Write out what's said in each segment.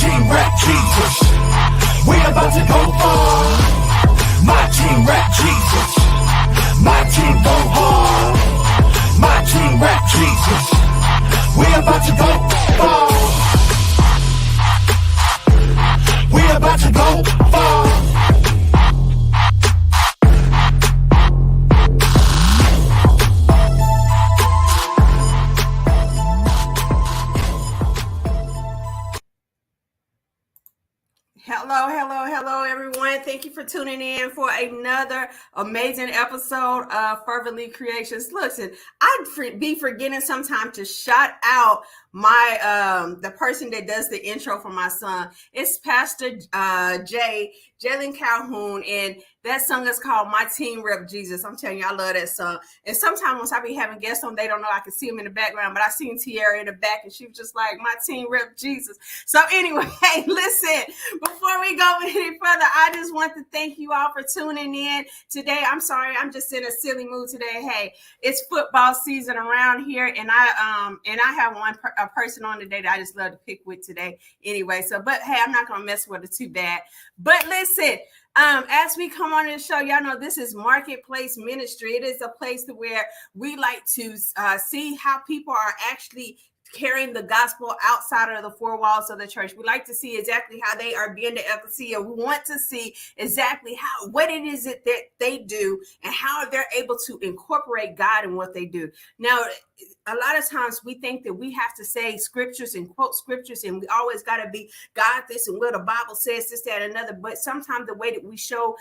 team rap Jesus. We about to go far. My team rap Jesus. My team go hard. My team rap Jesus. We about to go far. We about to go far. Hello, everyone. Thank you for tuning in for another amazing episode of Fervently Creations. Listen, I'd be forgetting sometimes to shout out my the person that does the intro for my son. It's Pastor Jalen Calhoun, and that song is called My Team Rep Jesus. I'm telling you, I love that song. And sometimes once I be having guests on, they don't know I can see them in the background, but I seen Tiara in the back, and she was just like, My Team Rep Jesus. So anyway, listen, before we go any further, I just want to thank you all for tuning in today. I'm sorry, I'm just in a silly mood today. Hey, it's football season around here, and I have a person on today that I just love to pick with today. Anyway, but hey, I'm not gonna mess with it too bad. But listen, as we come on the show, y'all know this is Marketplace Ministry. It is a place where we like to see how people are actually carrying the gospel outside of the four walls of the church. We like to see exactly how they are being the ecclesia. We want to see exactly what it is that they do and how they're able to incorporate God in what they do. Now, a lot of times we think that we have to say scriptures and quote scriptures, and we always got to be God this and what the Bible says, this, that, and another. But sometimes the way that we show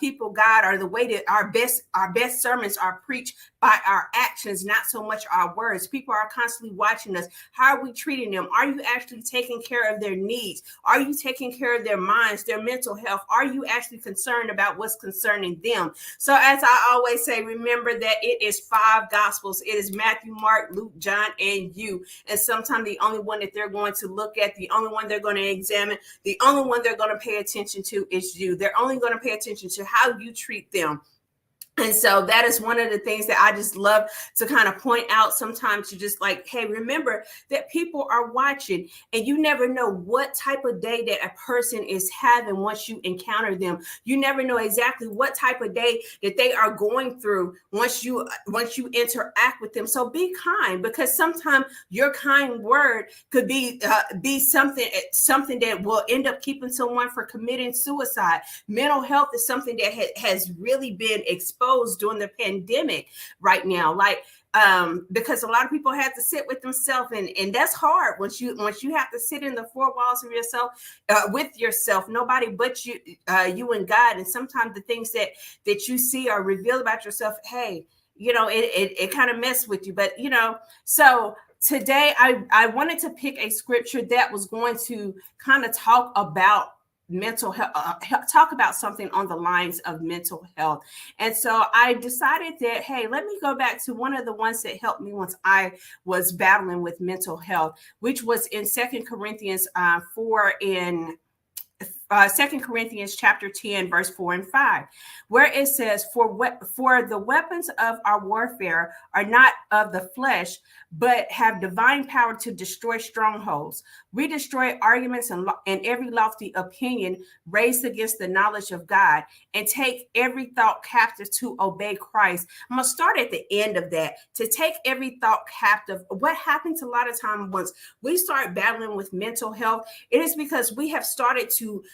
people God, or the way that our best sermons are preached by our actions, not so much our words. People are constantly watching us. How are we treating them? Are you actually taking care of their needs? Are you taking care of their minds, their mental health? Are you actually concerned about what's concerning them? So as I always say, remember that it is 5 gospels. It is Matthew, Mark, Luke, John, and you. And sometimes the only one that they're going to look at, the only one they're going to examine, the only one they're going to pay attention to is you. They're only going to pay attention to how you treat them. And so that is one of the things that I just love to kind of point out sometimes. You just like, hey, remember that people are watching, and you never know what type of day that a person is having once you encounter them. You never know exactly what type of day that they are going through once you interact with them. So be kind, because sometimes your kind word could be something that will end up keeping someone from committing suicide. Mental health is something that has really been exposed during the pandemic right now, because a lot of people have to sit with themselves, and that's hard once you have to sit in the 4 walls of yourself with yourself, nobody but you and God. And sometimes the things that you see or reveal about yourself, hey, it kind of messes with you. But so today I wanted to pick a scripture that was going to kind of talk about mental health, talk about something on the lines of mental health. And so I decided that, hey, let me go back to one of the ones that helped me once I was battling with mental health, which was in 2 Corinthians 4 in 2 Corinthians chapter 10, verse 4 and 5, where it says, for the weapons of our warfare are not of the flesh, but have divine power to destroy strongholds. We destroy arguments and every lofty opinion raised against the knowledge of God, and take every thought captive to obey Christ. I'm going to start at the end of that. To take every thought captive. What happens a lot of times once we start battling with mental health, it is because we have started to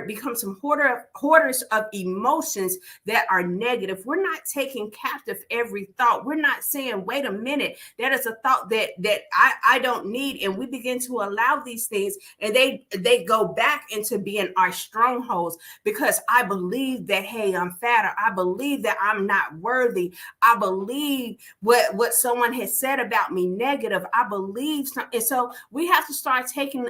become some hoarders of emotions that are negative. We're not taking captive every thought. We're not saying, wait a minute, that is a thought that I don't need. And we begin to allow these things, and they go back into being our strongholds, because I believe that, hey, I'm fatter. I believe that I'm not worthy. I believe what someone has said about me negative. I believe something. And so we have to start taking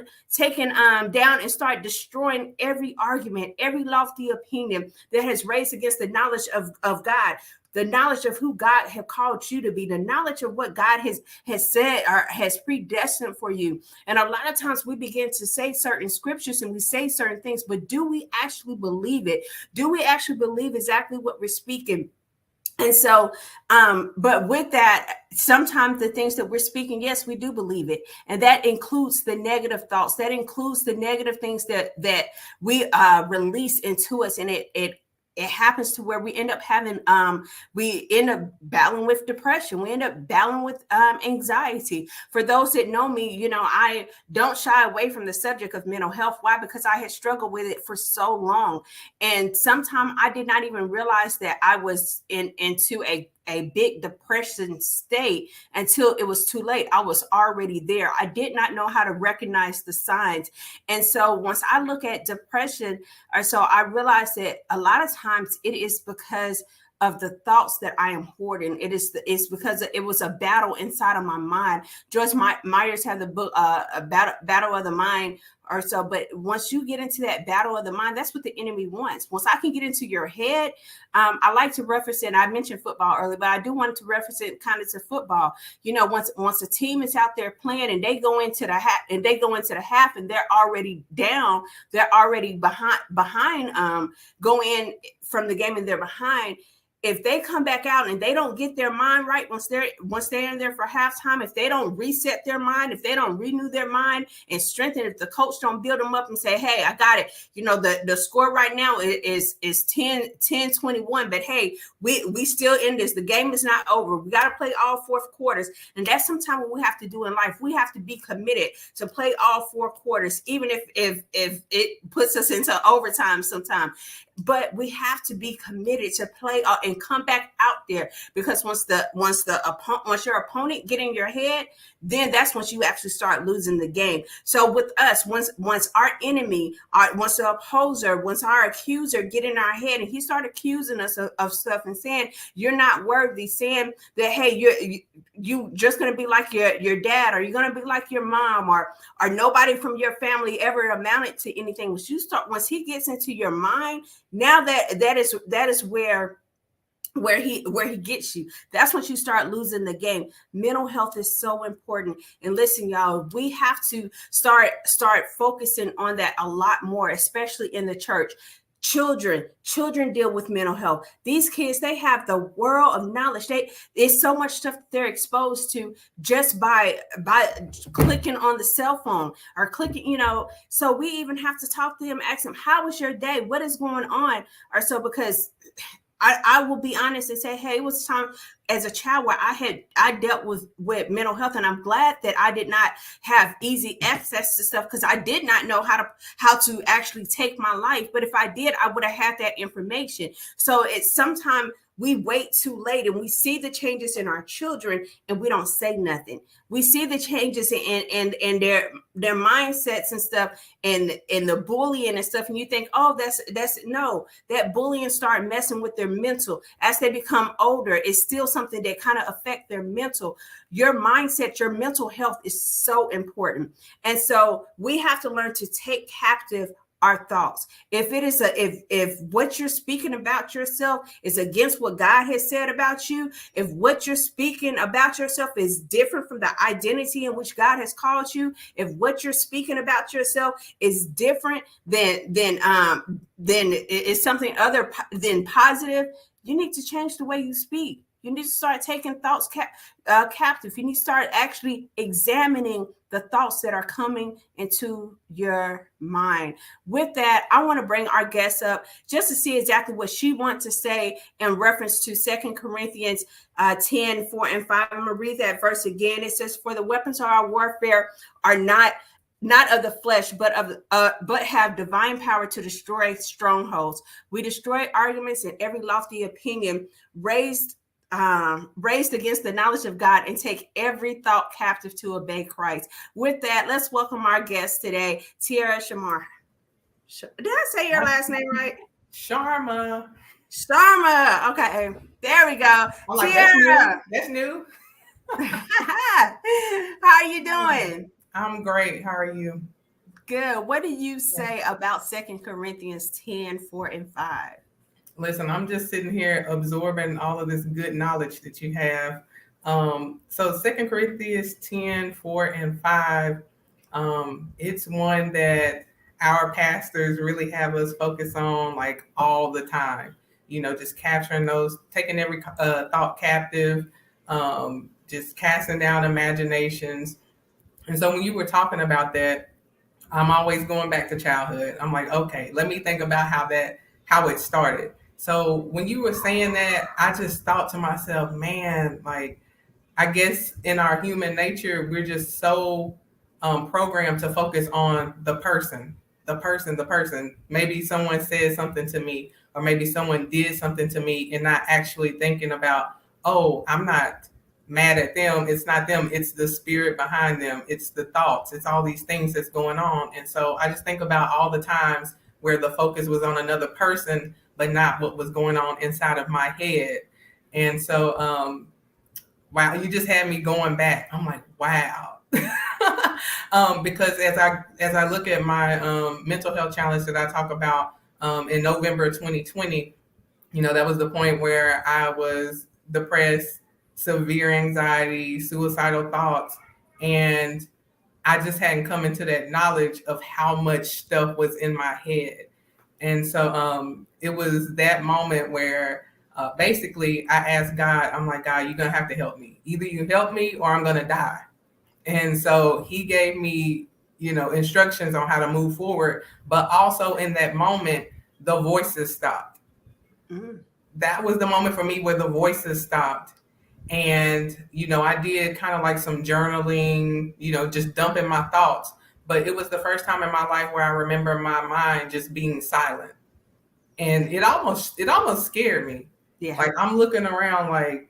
down and start destroying every argument, every lofty opinion that has raised against the knowledge of God, the knowledge of who God has called you to be, the knowledge of what God has said or has predestined for you. And a lot of times we begin to say certain scriptures and we say certain things, but do we actually believe it? Do we actually believe exactly what we're speaking? And so, but with that, sometimes the things that we're speaking, yes, we do believe it. And that includes the negative thoughts. That includes the negative things that we release into us. And it happens to where we end up having, we end up battling with depression. We end up battling with anxiety. For those that know me, you know, I don't shy away from the subject of mental health. Why? Because I had struggled with it for so long. And sometimes I did not even realize that I was into a big depression state until it was too late. I was already there. I did not know how to recognize the signs. And so once I look at depression, or so I realized that a lot of times it is because of the thoughts that I am hoarding. It's because it was a battle inside of my mind. Joyce Myers had the book, a battle of the mind or so. But once you get into that battle of the mind, that's what the enemy wants. Once I can get into your head, I like to reference it. And I mentioned football earlier, but I do want to reference it kind of to football. You know, once a team is out there playing and they go into the half and they're already down, they're already behind, go in from the game and they're behind. If they come back out and they don't get their mind right once they're in there for halftime, if they don't reset their mind, if they don't renew their mind and strengthen, if the coach don't build them up and say, hey, I got it. You know, the score right now is 10-21, but hey, we still in this. The game is not over. We got to play all fourth quarters. And that's sometimes what we have to do in life. We have to be committed to play all four quarters, even if it puts us into overtime sometime. But we have to be committed to play and come back out there, because once your opponent get in your head, then that's once you actually start losing the game. So with us, once our enemy, once the opposer, once our accuser get in our head and he start accusing us of stuff and saying you're not worthy, saying that hey, you just gonna be like your dad, or you're gonna be like your mom, or nobody from your family ever amounted to anything. Once he gets into your mind, now that is where he gets you. That's when you start losing the game. Mental health is so important. And listen, y'all, we have to start focusing on that a lot more, especially in the church. Children deal with mental health. These kids, they have the world of knowledge. There's so much stuff that they're exposed to just by clicking on the cell phone or clicking, you know. So we even have to talk to them, ask them, how was your day? What is going on? Or so, because I will be honest and say, hey, it was time as a child where I dealt with mental health, and I'm glad that I did not have easy access to stuff, because I did not know how to actually take my life. But if I did, I would have had that information. So it's sometimes we wait too late and we see the changes in our children and we don't say nothing. We see the changes in their mindsets and stuff, and the bullying and stuff. And you think, oh, that's no, that bullying start messing with their mental. As they become older, it's still something that kind of affect their mental. Your mindset, your mental health is so important. And so we have to learn to take captive our thoughts. If it is if what you're speaking about yourself is against what God has said about you, if what you're speaking about yourself is different from the identity in which God has called you, if what you're speaking about yourself is different than it's something other than positive, you need to change the way you speak. You need to start taking thoughts captive. You need to start actually examining the thoughts that are coming into your mind. With that, I want to bring our guest up just to see exactly what she wants to say in reference to 2 Corinthians 10:4-5. I'm going to read that verse again. It says, for the weapons of our warfare are not of the flesh, but have divine power to destroy strongholds. We destroy arguments and every lofty opinion raised against the knowledge of God, and take every thought captive to obey Christ. With that, let's welcome our guest today, Tiara Sharma. Did I say your last name right? Sharma. Okay, there we go. Like, Tiara, that's new. How are you doing? I'm great. How are you? Good. What do you say about 2 Corinthians 10:4-5? Listen, I'm just sitting here absorbing all of this good knowledge that you have. So 2 Corinthians 10:4-5, it's one that our pastors really have us focus on like all the time. just capturing those, taking every thought captive, just casting down imaginations. And so when you were talking about that, I'm always going back to childhood. I'm like, okay, let me think about how it started. So when you were saying that, I just thought to myself, man, like, I guess in our human nature, we're just so programmed to focus on the person, the person, the person. Maybe someone said something to me, or maybe someone did something to me, and not actually thinking about, oh, I'm not mad at them. It's not them. It's the spirit behind them. It's the thoughts. It's all these things that's going on. And so I just think about all the times where the focus was on another person, but not what was going on inside of my head. And so, wow, you just had me going back. I'm like, wow. Because as I look at my mental health challenge that I talk about in November 2020, that was the point where I was depressed, severe anxiety, suicidal thoughts, and I just hadn't come into that knowledge of how much stuff was in my head. And so it was that moment where basically I asked God, I'm like, God, you're going to have to help me. Either you help me or I'm going to die. And so he gave me, instructions on how to move forward. But also in that moment, the voices stopped. Mm-hmm. That was the moment for me where the voices stopped. And, I did kind of like some journaling, just dumping my thoughts. But it was the first time in my life where I remember my mind just being silent. And it almost scared me. Yeah. Like, I'm looking around like,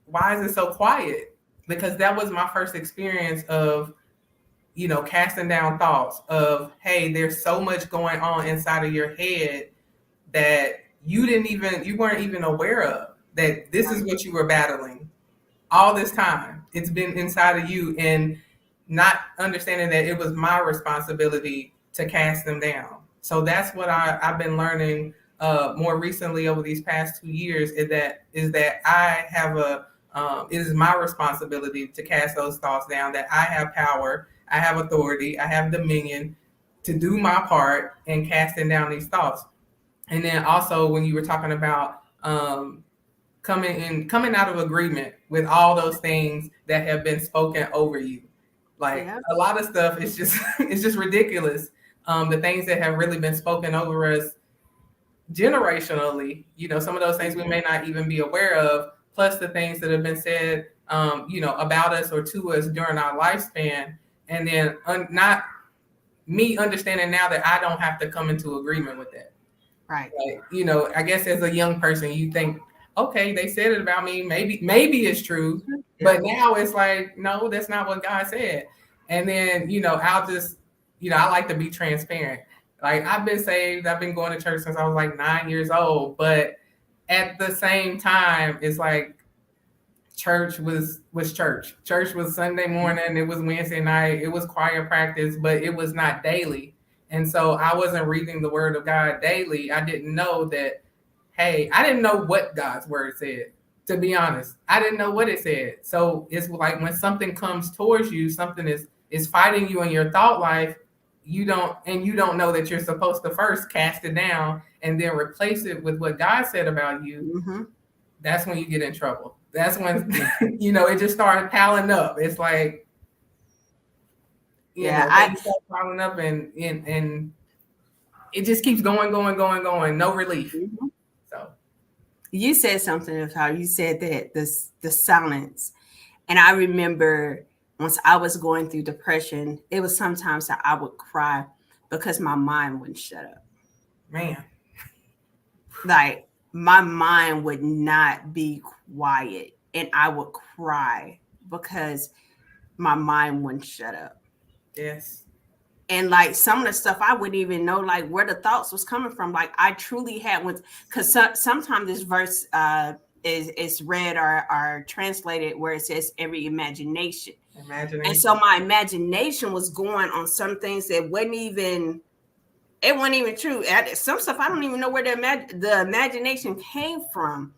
why is it so quiet? Because that was my first experience of, casting down thoughts of, hey, there's so much going on inside of your head that you weren't even aware of, that this is what you were battling all this time. It's been inside of you, and not understanding that it was my responsibility to cast them down. So that's what I've been learning more recently over these past 2 years, is that I have it is my responsibility to cast those thoughts down, that I have power, I have authority, I have dominion to do my part in casting down these thoughts. And then also when you were talking about coming out of agreement with all those things that have been spoken over you. Like, a lot of stuff is just it's just ridiculous. The things that have really been spoken over us generationally, some of those things we may not even be aware of, plus the things that have been said, about us or to us during our lifespan. And then not me understanding now that I don't have to come into agreement with that. Right. Like, I guess as a young person, you think, okay, they said it about me. Maybe it's true. Yeah. But now it's like, no, that's not what God said. And then, I'll just, I like to be transparent. Like, I've been saved. I've been going to church since I was like 9 years old. But at the same time, it's like, church was church. Church was Sunday morning. It was Wednesday night. It was choir practice, but it was not daily. And so I wasn't reading the word of God daily. I didn't know that, hey, I didn't know what God's word said, to be honest. I didn't know what it said. So it's like when something comes towards you, something is fighting you in your thought life, you don't know that you're supposed to first cast it down and then replace it with what God said about you. Mm-hmm. That's when you get in trouble. That's when, it just started piling up. It's like, I start piling up and it just keeps going, no relief. Mm-hmm. So you said something of how you said that the silence. And I remember once I was going through depression, it was sometimes that I would cry because my mind wouldn't shut up. Man. Like, my mind would not be quiet, and I would cry because my mind wouldn't shut up. Yes. And like some of the stuff I wouldn't even know like where the thoughts was coming from. Like, I truly had one, because sometimes this verse is read or translated where it says every imagination. And so my imagination was going on some things that wasn't even true. Some stuff I don't even know where the imagination came from.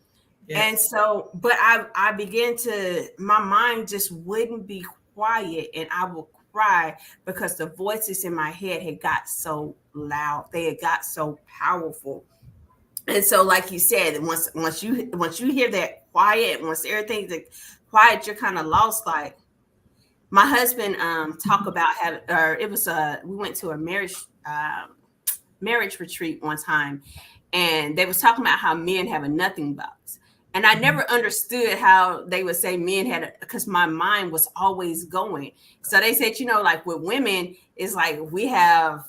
Yes. And so, but I began to, my mind just wouldn't be quiet, and I would cry because the voices in my head had got so loud. They had got so powerful. And so, like you said, once you hear that quiet, once everything's quiet, you're kind of lost. Like my husband talk about having, or it was we went to a marriage retreat one time, and they was talking about how men have a nothing box. And I never understood how they would say men had, because my mind was always going. So they said, like with women, it's like we have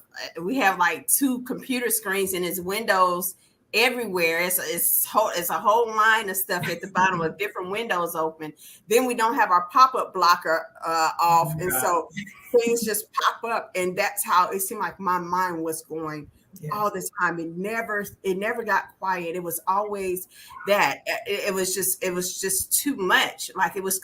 like two computer screens and it's windows everywhere. It's a whole line of stuff at the bottom of different windows open. Then we don't have our pop-up blocker off, and so things just pop up, and that's how it seemed like my mind was going. Yes. All the time. It never got quiet. It was always that. It was just too much. Like it was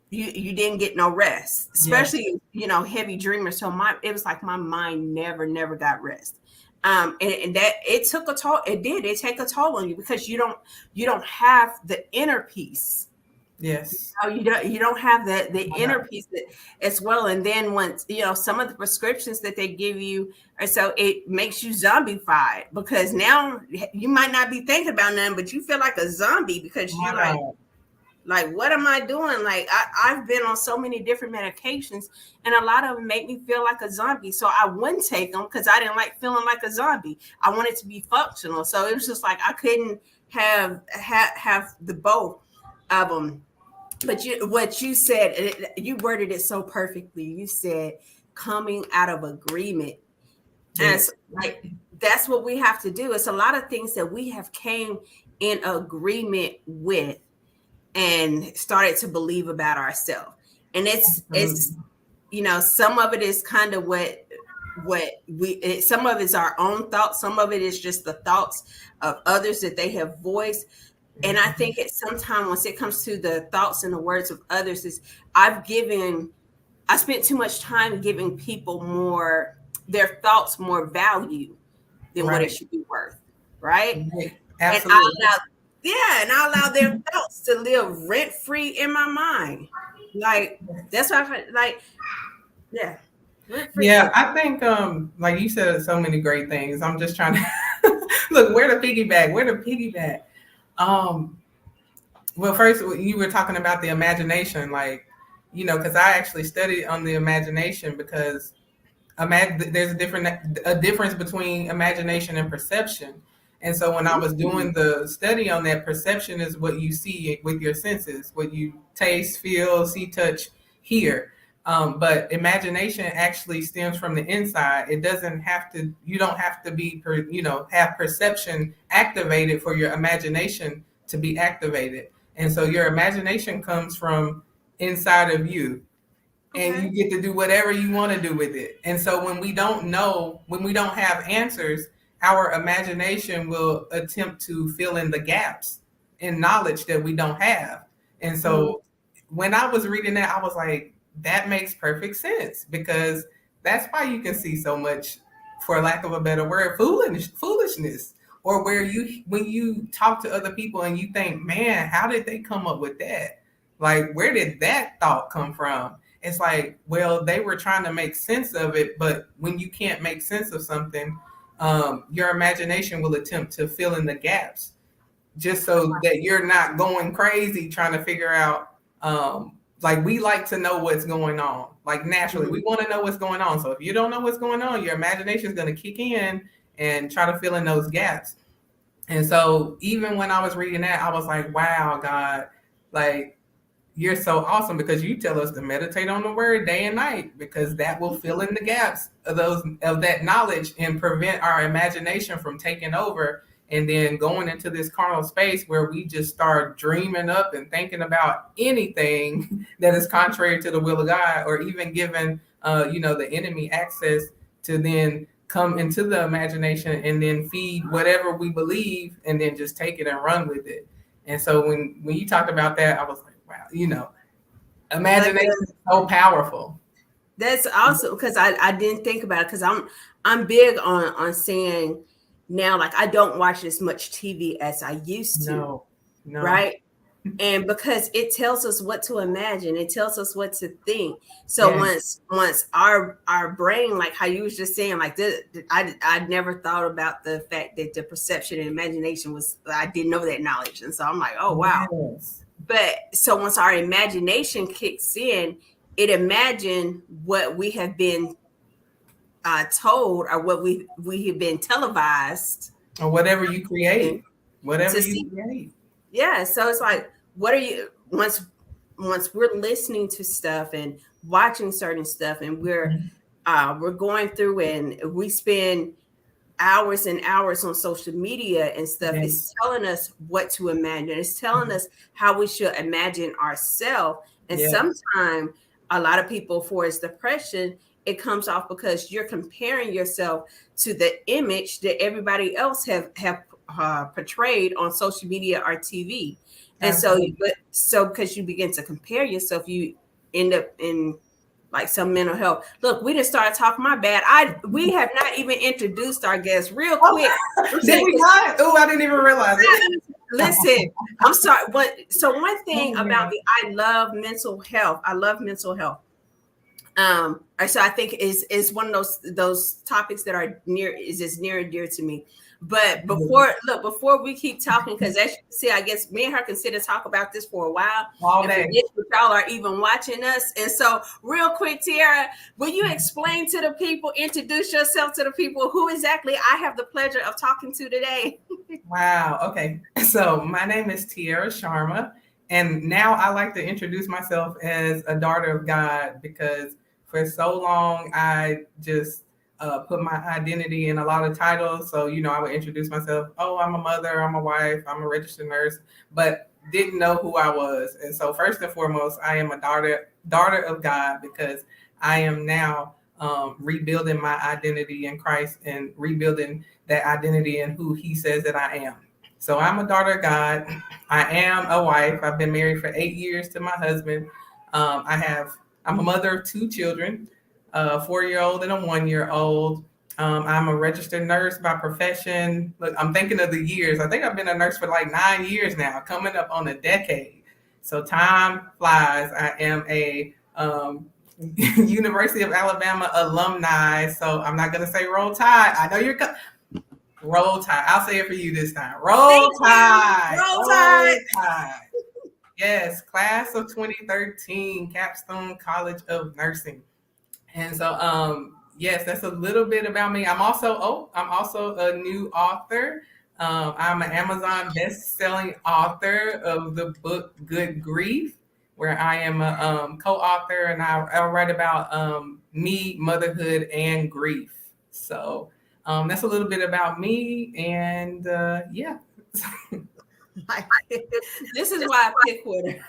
you didn't get no rest, especially heavy dreamer. So it was like my mind never got rest. And that it took a toll. It take a toll on you, because you don't have the inner peace. Yes. You don't have the inner peace as well. And then once, some of the prescriptions that they give you, or so it makes you zombified, because now you might not be thinking about nothing, but you feel like a zombie, because you're like, what am I doing? Like I've been on so many different medications, and a lot of them make me feel like a zombie. So I wouldn't take them because I didn't like feeling like a zombie. I wanted to be functional. So it was just like I couldn't have the both of them. But what you said, you worded it so perfectly. You said coming out of agreement. Yes. And like that's what we have to do. It's a lot of things that we have came in agreement with and started to believe about ourselves. And it's some of it is kind of some of it is our own thoughts. Some of it is just the thoughts of others that they have voiced. And I think sometimes once it comes to the thoughts and the words of others, I spent too much time giving people their thoughts more value than what it should be worth. Right. Absolutely. And I allow their thoughts to live rent free in my mind. Like that's why I feel like, yeah. Yeah, I think like you said so many great things. I'm just trying to look where to piggyback. Well, first you were talking about the imagination, like, because I actually studied on the imagination, because there's a difference between imagination and perception. And so when I was doing the study on that, perception is what you see with your senses, what you taste, feel, see, touch, hear. But imagination actually stems from the inside. It doesn't have to, you don't have to be, have perception activated for your imagination to be activated. And so your imagination comes from inside of you. And you get to do whatever you want to do with it. And so when we don't have answers, our imagination will attempt to fill in the gaps in knowledge that we don't have. And so when I was reading that, I was like, that makes perfect sense, because that's why you can see so much, for lack of a better word, foolishness, or when you talk to other people and you think, man, how did they come up with that? Like, where did that thought come from? It's like, well, they were trying to make sense of it, but when you can't make sense of something, your imagination will attempt to fill in the gaps, just so that you're not going crazy trying to figure out, like, we like to know what's going on. Like, naturally, we want to know what's going on. So if you don't know what's going on, your imagination is going to kick in and try to fill in those gaps. And so even when I was reading that, I was like, wow, God, like, you're so awesome, because you tell us to meditate on the word day and night, because that will fill in the gaps of that knowledge and prevent our imagination from taking over and then going into this carnal space where we just start dreaming up and thinking about anything that is contrary to the will of God, or even giving the enemy access to then come into the imagination and then feed whatever we believe and then just take it and run with it. And so when you talked about that, I was like, wow, imagination is so powerful. That's awesome, because I didn't think about it, because I'm big on saying now, like, I don't watch as much TV as I used to. No. Right. And because it tells us what to imagine, it tells us what to think. So Yes. once our brain, like how you was just saying, like I never thought about the fact that the perception and imagination was, I didn't know that knowledge, and so I'm like, oh wow. Yes. But so once our imagination kicks in, it imagine what we have been told, or what we have been televised Or whatever you create. Whatever to you see. create. Yeah, so it's like, what are you, once we're listening to stuff and watching certain stuff, and we're going through and we spend hours and hours on social media and stuff, Yes. it's telling us what to imagine. It's telling us how we should imagine ourselves. And Yes. sometimes a lot of people, for its depression, it comes off because you're comparing yourself to the image that everybody else have portrayed on social media or TV. And so, Absolutely. so because you begin to compare yourself, you end up in like some mental health. Look, we just started talking. My bad. We have not even introduced our guests. Real quick. Did we not? Oh, I didn't even realize it. Listen, I'm sorry. So one thing Oh, about yeah. me, I love mental health. I love mental health. So I think is one of those topics that are near and dear to me. But before we keep talking, because as you can see, I guess me and her can sit and talk about this for a while All and day. forget that y'all are even watching us. And so, real quick, Tiara, will you explain to the people, introduce yourself to the people who exactly I have the pleasure of talking to today? Wow. Okay. So my name is Tiara Sharma. And now I like to introduce myself as a daughter of God because for so long I just put my identity in a lot of titles. So, I would introduce myself. Oh, I'm a mother, I'm a wife, I'm a registered nurse, but didn't know who I was. And so first and foremost, I am a daughter of God because I am now rebuilding my identity in Christ and rebuilding that identity in who he says that I am. So I'm a daughter of God. I am a wife. I've been married for 8 years to my husband. I'm a mother of 2 children, a 4-year-old and a 1-year-old. I'm a registered nurse by profession. Look, I'm thinking of the years. I think I've been a nurse for like 9 years now, coming up on a decade. So time flies. I am a University of Alabama alumni. So I'm not going to say roll tide. I know you're roll tide. I'll say it for you this time. Roll tide. Roll Tide. Tide. Yes, class of 2013, Capstone College of Nursing. And so, yes, that's a little bit about me. I'm also a new author. I'm an Amazon best-selling author of the book Good Grief, where I am a co-author, and I write about me, motherhood, and grief. So that's a little bit about me, and yeah. This is why I pick with her.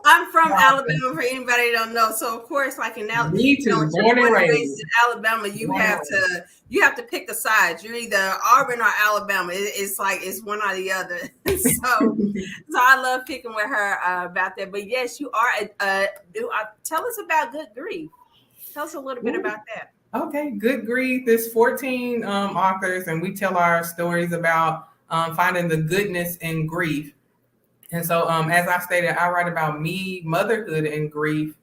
I'm from Alabama, for anybody that don't know. So of course, like in Alabama, Me too, born and raised in Alabama, you have to pick a side. You're either Auburn or Alabama. It's like it's one or the other. so I love picking with her about that. But yes, you are. Tell us about Good Grief. Tell us a little bit about that. Okay, Good Grief. There's 14 authors, and we tell our stories about finding the goodness in grief. And so, as I stated, I write about me, motherhood, and grief.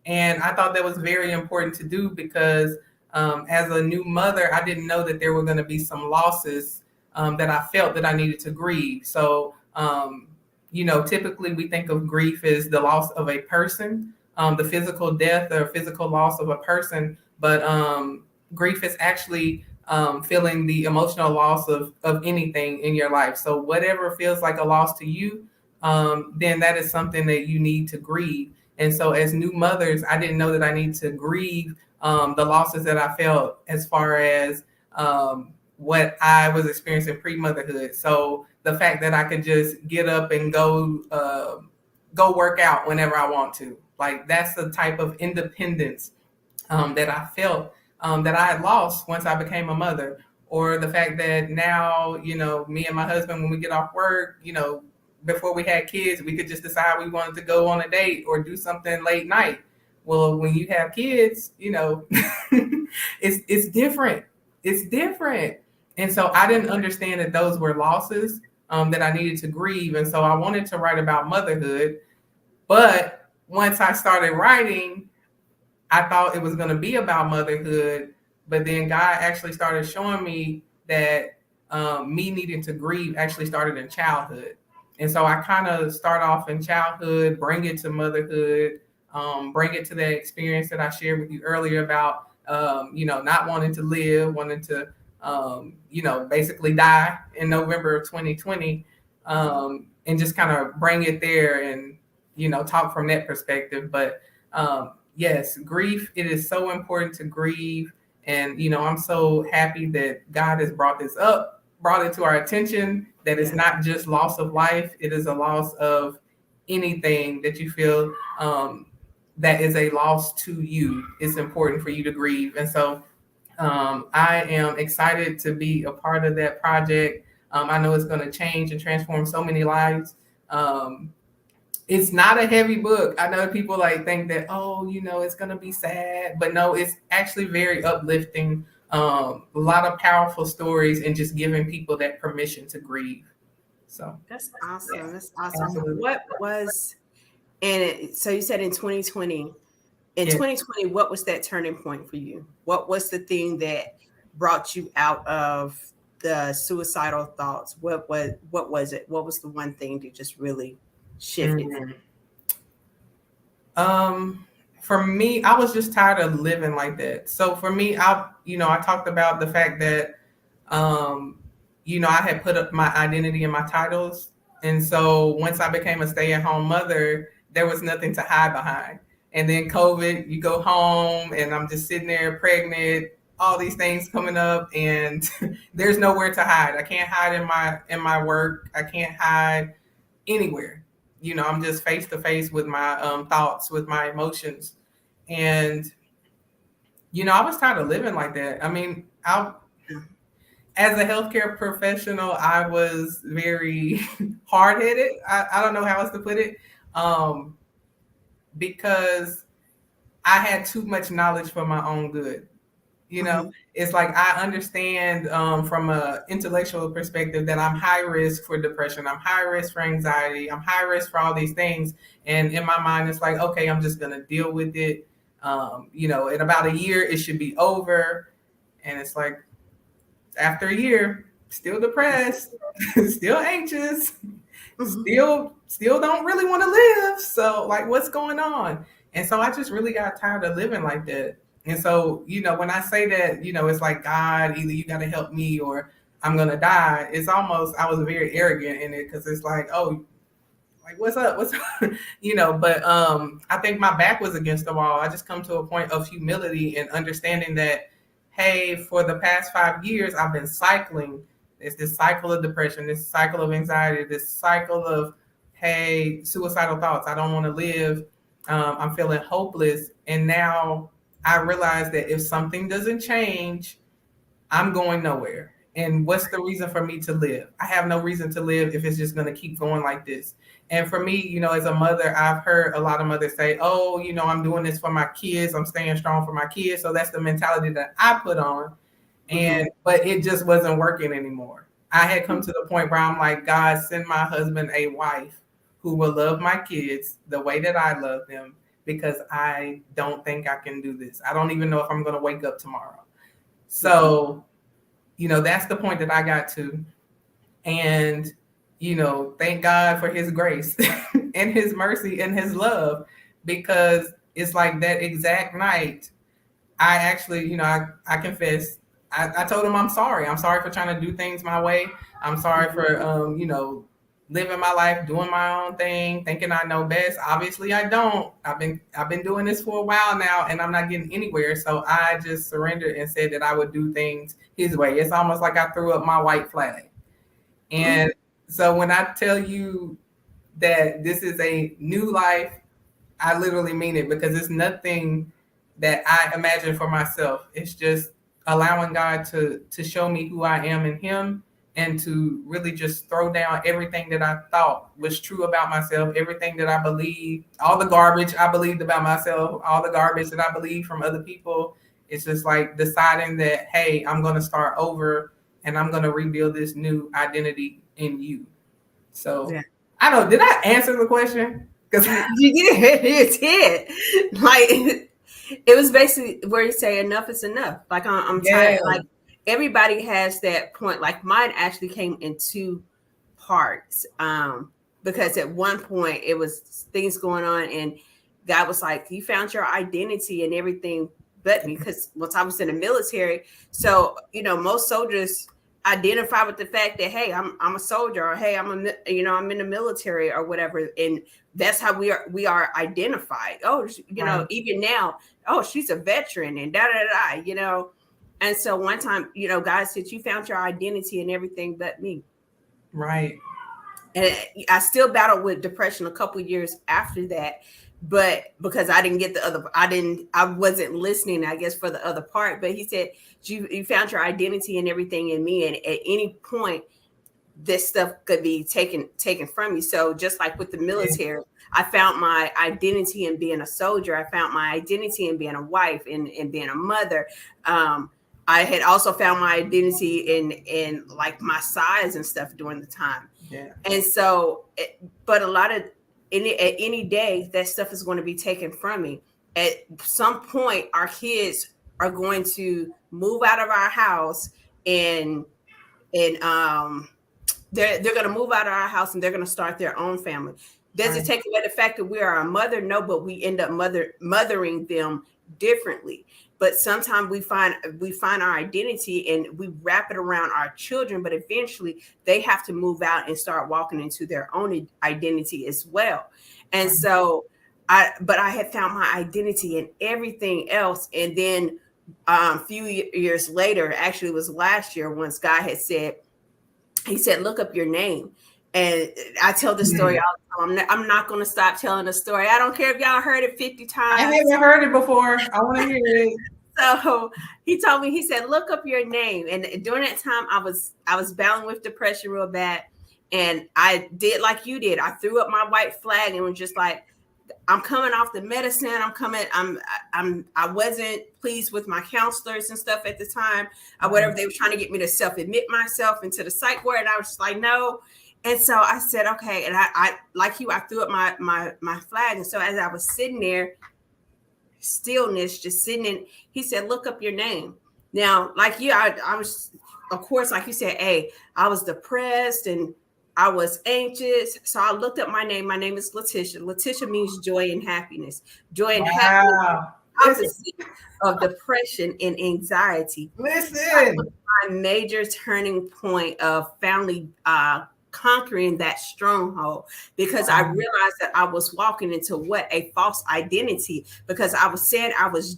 And I thought that was very important to do because as a new mother, I didn't know that there were going to be some losses that I felt that I needed to grieve. So, typically we think of grief as the loss of a person, the physical death or physical loss of a person. But grief is actually feeling the emotional loss of anything in your life. So whatever feels like a loss to you, then that is something that you need to grieve. And so as new mothers, I didn't know that I need to grieve the losses that I felt as far as what I was experiencing pre-motherhood. So the fact that I could just get up and go work out whenever I want to, like that's the type of independence that I felt that I had lost once I became a mother. Or the fact that now, me and my husband, when we get off work, before we had kids, we could just decide we wanted to go on a date or do something late night. Well, when you have kids, it's different. It's different. And so I didn't understand that those were losses that I needed to grieve. And so I wanted to write about motherhood. But once I started writing, I thought it was going to be about motherhood. But then God actually started showing me that me needing to grieve actually started in childhood. And so I kind of start off in childhood, bring it to motherhood, bring it to that experience that I shared with you earlier about, not wanting to live, wanting to, basically die in November of 2020, and just kind of bring it there and, talk from that perspective. But yes, grief, it is so important to grieve. And, I'm so happy that God has brought it to our attention, that it's not just loss of life, it is a loss of anything that you feel that is a loss to you. It's important for you to grieve. And so I am excited to be a part of that project. I know it's going to change and transform so many lives. It's not a heavy book. I know people think that, it's going to be sad, but no, it's actually very uplifting. A lot of powerful stories and just giving people that permission to grieve. So that's awesome. Yeah, that's awesome. Absolutely. What was, so you said in 2020, in 2020, what was that turning point for you? What was the thing that brought you out of the suicidal thoughts? What was it? What was the one thing that just really shifted? For me, I was just tired of living like that. So for me, I talked about the fact that, I had put up my identity in my titles. And so once I became a stay-at-home mother, there was nothing to hide behind. And then COVID, you go home and I'm just sitting there pregnant, all these things coming up, and there's nowhere to hide. I can't hide in my work. I can't hide anywhere. I'm just face to face with my thoughts, with my emotions. And, I was tired of living like that. I mean, as a healthcare professional, I was very hard-headed. I don't know how else to put it. Because I had too much knowledge for my own good. It's like I understand from an intellectual perspective that I'm high risk for depression. I'm high risk for anxiety. I'm high risk for all these things. And in my mind, it's like, okay, I'm just going to deal with it. In about a year, it should be over. And it's like, after a year, still depressed, still anxious, still don't really want to live. So what's going on? And so I just really got tired of living like that. And so, when I say that, it's like, God, either you got to help me or I'm going to die. It's almost, I was very arrogant in it because it's like, oh, what's up? But I think my back was against the wall. I just come to a point of humility and understanding that, hey, for the past 5 years, I've been cycling. It's this cycle of depression, this cycle of anxiety, this cycle of, hey, suicidal thoughts. I don't want to live. I'm feeling hopeless. And now I realize that if something doesn't change, I'm going nowhere. And what's the reason for me to live? I have no reason to live if it's just going to keep going like this. And for me, as a mother, I've heard a lot of mothers say, oh, I'm doing this for my kids. I'm staying strong for my kids. So that's the mentality that I put on. But it just wasn't working anymore. I had come to the point where I'm like, God, send my husband a wife who will love my kids the way that I love them, because I don't think I can do this. I don't even know if I'm going to wake up tomorrow. So, that's the point that I got to. And, thank God for his grace and his mercy and his love, because it's like that exact night, I actually, I confessed. I told him I'm sorry. I'm sorry for trying to do things my way. I'm sorry for, living my life, doing my own thing, thinking I know best. Obviously, I don't. I've been doing this for a while now, and I'm not getting anywhere. So I just surrendered and said that I would do things his way. It's almost like I threw up my white flag. And so when I tell you that this is a new life, I literally mean it, because it's nothing that I imagine for myself. It's just allowing God to show me who I am in him, and to really just throw down everything that I thought was true about myself, everything that I believed, all the garbage I believed about myself, all the garbage that I believed from other people. It's just like deciding that, hey, I'm going to start over and I'm going to rebuild this new identity in you. So I don't know. Did I answer the question? Because you did. Like it was basically where you say enough is enough. Like I'm tired. Like everybody has that point. Like mine actually came in two parts. Because at one point it was things going on and God was like, you found your identity and everything but me. Because once I was in the military, so most soldiers identify with the fact that, hey, I'm a soldier, or hey, I'm in the military or whatever, and that's how we are identified. Oh, Right. even now, oh, she's a veteran and da da da. And so one time, God said, you found your identity and everything but me. Right. And I still battled with depression a couple years after that, but because I didn't get I wasn't listening, I guess, for the other part. But he said, you found your identity and everything in me, and at any point, this stuff could be taken from you. So just like with the military, I found my identity in being a soldier. I found my identity in being a wife and being a mother. I had also found my identity in like my size and stuff during the time. Yeah. And so, but a lot of at any day, that stuff is going to be taken from me. At some point, our kids are going to move out of our house and they're going to move out of our house and they're going to start their own family. Does it take away the fact that we are a mother? No, but we end up mothering them differently. But sometimes we find our identity and we wrap it around our children, but eventually they have to move out and start walking into their own identity as well. And so I had found my identity in everything else. And then a few years later, actually it was last year, once God had said, he said, look up your name. And I tell this story all the time. I'm not going to stop telling the story. I don't care if y'all heard it 50 times. I haven't heard it before. I want to hear it. So he told me, he said, look up your name. And during that time, I was battling with depression real bad. And I did like you did. I threw up my white flag and was just like, I'm coming off the medicine. I wasn't pleased with my counselors and stuff at the time. Whatever, they were trying to get me to self-admit myself into the psych ward. And I was just like, no. And so I said, okay. And I like you, I threw up my flag. And so as I was sitting there, stillness, just sitting in, he said, look up your name. Now, like you, I was, of course, like you said, hey, I was depressed and I was anxious. So I looked up my name. My name is Letitia. Letitia means joy and happiness. Joy and happiness, opposite of depression and anxiety. Listen, my major turning point of family conquering that stronghold, because I realized that I was walking into a false identity, because I was saying I was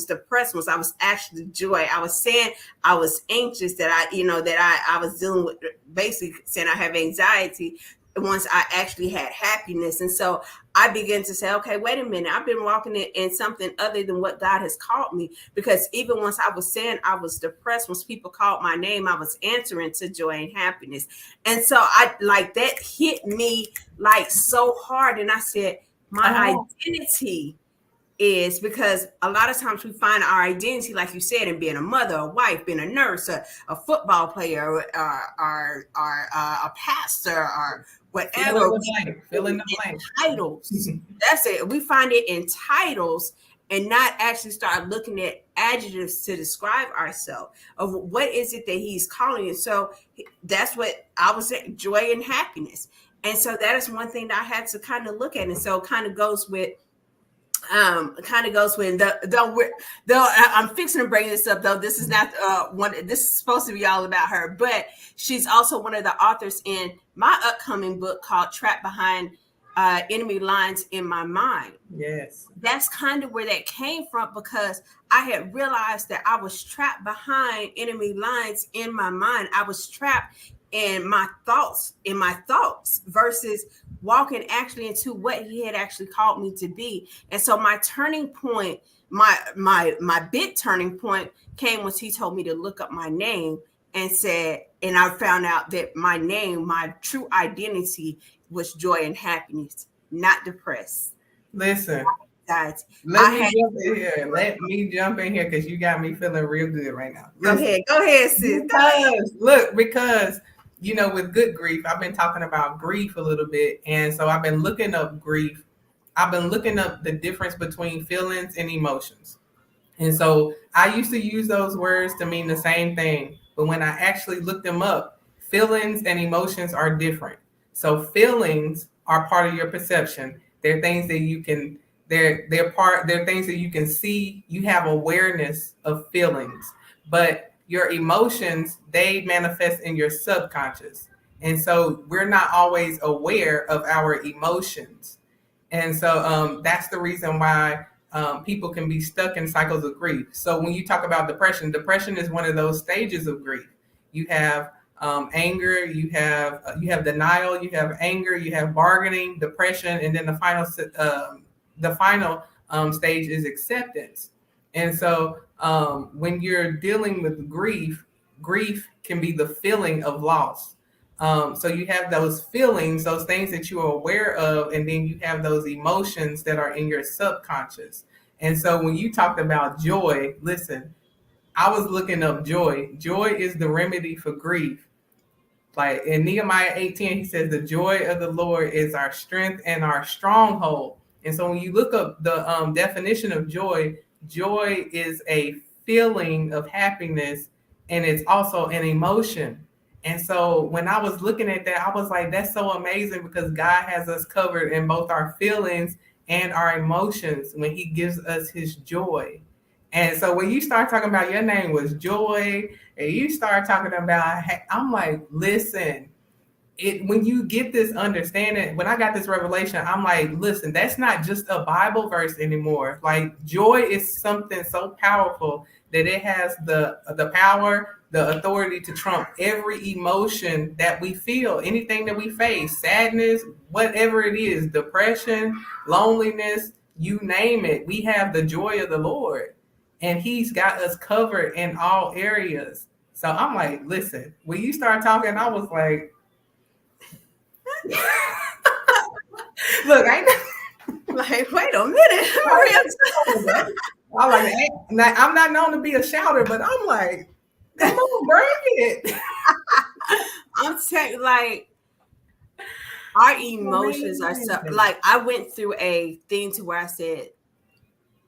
depressed when I was actually joy. I was saying I was anxious, that I was dealing with, basically saying I have anxiety, once I actually had happiness. And so I began to say, okay, wait a minute, I've been walking in something other than what God has called me. Because even once I was saying I was depressed, once people called my name, I was answering to joy and happiness. And so that hit me like so hard. And I said, my identity is, because a lot of times we find our identity, like you said, in being a mother, a wife, being a nurse, a football player, or a pastor, or whatever. Fill in the blank. Titles. That's it. We find it in titles and not actually start looking at adjectives to describe ourselves, of what is it that he's calling it. So that's what I was saying, joy and happiness. And so that is one thing that I had to kind of look at. And so it kind of goes with I'm fixing to bring this up, though. This is not this is supposed to be all about her, but she's also one of the authors in my upcoming book called Trapped Behind Enemy Lines in My Mind. Yes. That's kind of where that came from, because I had realized that I was trapped behind enemy lines in my mind. I was trapped in my thoughts versus walking actually into what he had actually called me to be. And so my turning point, my big turning point came when he told me to look up my name, and I found out that my name, my true identity, was joy and happiness, not depressed. Listen, Let me jump in here because you got me feeling real good right now. Listen, go ahead, sis. Because with good grief, I've been talking about grief a little bit. And so I've been looking up grief. I've been looking up the difference between feelings and emotions. And so I used to use those words to mean the same thing. But when I actually looked them up, feelings and emotions are different. So feelings are part of your perception. They're things that you can they're things that you can see. You have awareness of feelings. But your emotions, they manifest in your subconscious. And so we're not always aware of our emotions. And so that's the reason why people can be stuck in cycles of grief. So when you talk about depression is one of those stages of grief. You have anger, you have denial, you have anger, you have bargaining, depression, and then the final stage is acceptance. And so when you're dealing with grief can be the feeling of loss. So you have those feelings, those things that you are aware of, and then you have those emotions that are in your subconscious. And so when you talked about joy, listen, I was looking up joy. Joy is the remedy for grief. Like in Nehemiah 8:10, he says, the joy of the Lord is our strength and our stronghold. And so when you look up the definition of joy, joy is a feeling of happiness, and it's also an emotion. And so when I was looking at that, I was like, that's so amazing because God has us covered in both our feelings and our emotions when he gives us his joy. And so when you start talking about your name was Joy, and you start talking about, I'm like, listen, when you get this understanding, when I got this revelation, I'm like, listen, that's not just a Bible verse anymore. Like joy is something so powerful that it has the power, the authority to trump every emotion that we feel, anything that we face, sadness, whatever it is, depression, loneliness, you name it. We have the joy of the Lord, and he's got us covered in all areas. So I'm like, listen, when you start talking, I was like, look, I Like, wait a minute. I'm like, I'm not known to be a shouter, but I'm like, come on, bring it. I'm saying, like, our emotions are so, like, I went through a thing to where I said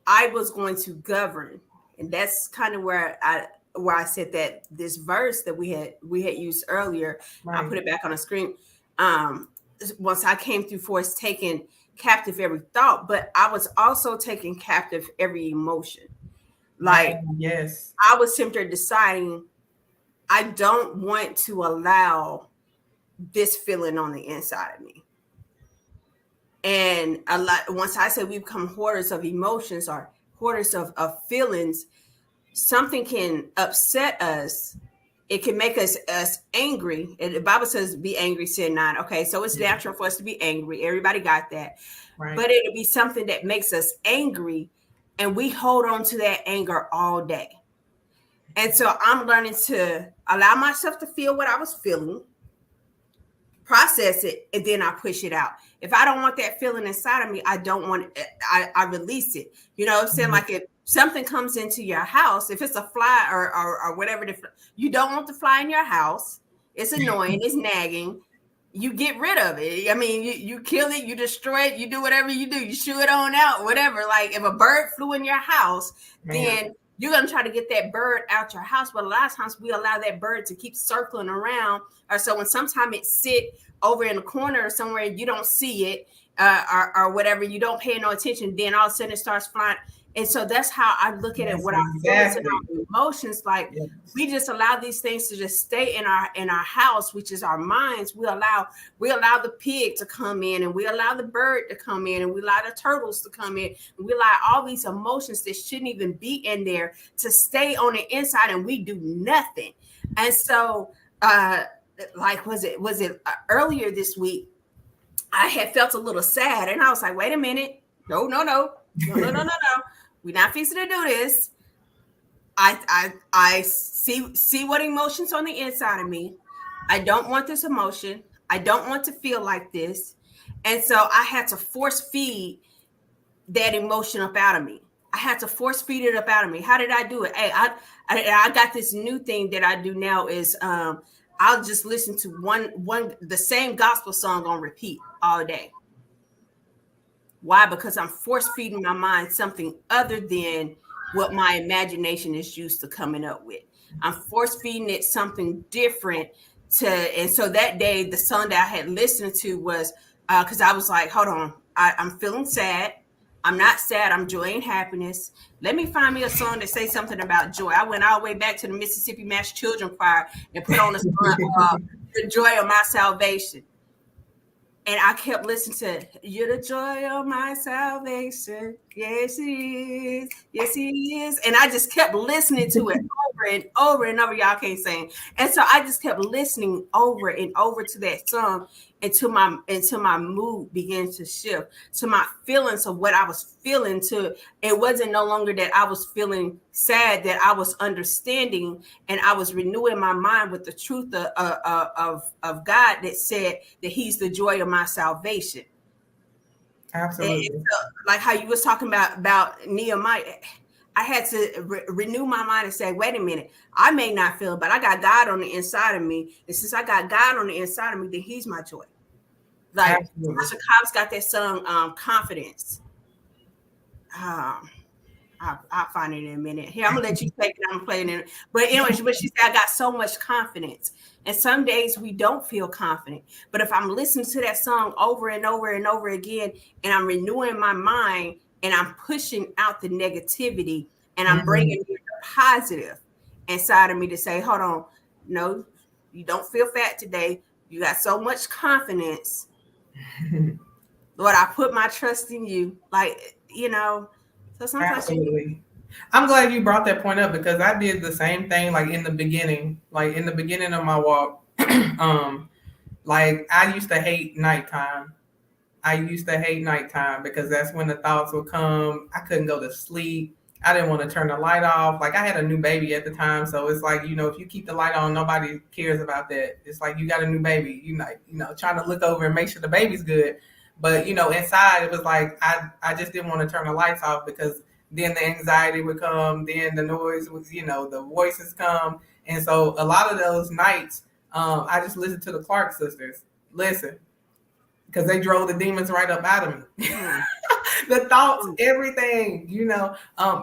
I was going to govern, and that's kind of where I said that this verse that we had used earlier, right. I put it back on the screen. Once I came through force, taking captive every thought, but I was also taking captive every emotion. Like, yes, I was simply deciding I don't want to allow this feeling on the inside of me. And a lot, once I said we become hoarders of emotions or hoarders of feelings, something can upset us. It can make us angry. And the Bible says, be angry, sin not. Okay, so it's natural for us to be angry. Everybody got that. Right. But it'll be something that makes us angry, and we hold on to that anger all day. And so I'm learning to allow myself to feel what I was feeling, process it, and then I push it out. If I don't want that feeling inside of me, I don't want it. I release it. You know what I'm saying? Mm-hmm. Like if something comes into your house, if it's a fly or whatever, you don't want the fly in your house. It's annoying. It's nagging. You get rid of it. I mean, you kill it, you destroy it, you do whatever you do. You shoo it on out, whatever. Like if a bird flew in your house, then you're going to try to get that bird out your house. But a lot of times we allow that bird to keep circling around. Or so when sometimes it sit over in the corner or somewhere, you don't see it or whatever, you don't pay no attention, then all of a sudden it starts flying. And so that's how I look at it. What our feelings and our emotions, like we just allow these things to just stay in our house, which is our minds. We allow the pig to come in, and we allow the bird to come in, and we allow the turtles to come in, and we allow all these emotions that shouldn't even be in there to stay on the inside, and we do nothing. And so like was it earlier this week, I had felt a little sad, and I was like, wait a minute, no. We're not fixing to do this. I see what emotions on the inside of me. I don't want this emotion. I don't want to feel like this. And so I had to force feed that emotion up out of me. I had to force feed it up out of me. How did I do it? Hey, I got this new thing that I do now is I'll just listen to the same gospel song on repeat all day. Why? Because I'm force feeding my mind something other than what my imagination is used to coming up with. I'm force feeding it something different and so that day, the song that I had listened to was because I was like, hold on, I'm feeling sad. I'm not sad. I'm joy and happiness. Let me find me a song that says something about joy. I went all the way back to the Mississippi Mass Children Choir and put on the song, The Joy of My Salvation. And I kept listening to "You're the joy of my salvation." Yes, he is. Yes, he is. And I just kept listening to it over and over and over. Y'all can't sing. And so I just kept listening over and over to that song until my mood began to shift, to my feelings of what I was feeling. To it wasn't no longer that I was feeling sad, that I was understanding, and I was renewing my mind with the truth of God that said that He's the joy of my salvation. Absolutely. And so, like how you was talking about Nehemiah, I had to renew my mind and say, wait a minute, I may not feel it, but I got God on the inside of me. And since I got God on the inside of me, then He's my joy. Like Tasha Cobb's got that song, Confidence. I'll find it in a minute. Here, I'm gonna let you take it. I'm playing it. But anyways, but she said I got so much confidence. And some days we don't feel confident. But if I'm listening to that song over and over and over again, and I'm renewing my mind and I'm pushing out the negativity and I'm bringing the positive inside of me to say, hold on, no, you don't feel fat today. You got so much confidence. Lord, I put my trust in you. Like, so sometimes Absolutely. I'm glad you brought that point up because I did the same thing like in the beginning of my walk. Like I used to hate nighttime. Because that's when the thoughts would come. I couldn't go to sleep. I didn't want to turn the light off. Like I had a new baby at the time. So it's like, if you keep the light on, nobody cares about that. It's like you got a new baby, trying to look over and make sure the baby's good. But, inside it was like, I just didn't want to turn the lights off because then the anxiety would come, then the noise was, the voices come. And so a lot of those nights, I just listened to the Clark sisters. Listen, because they drove the demons right up out of me. The thoughts, everything,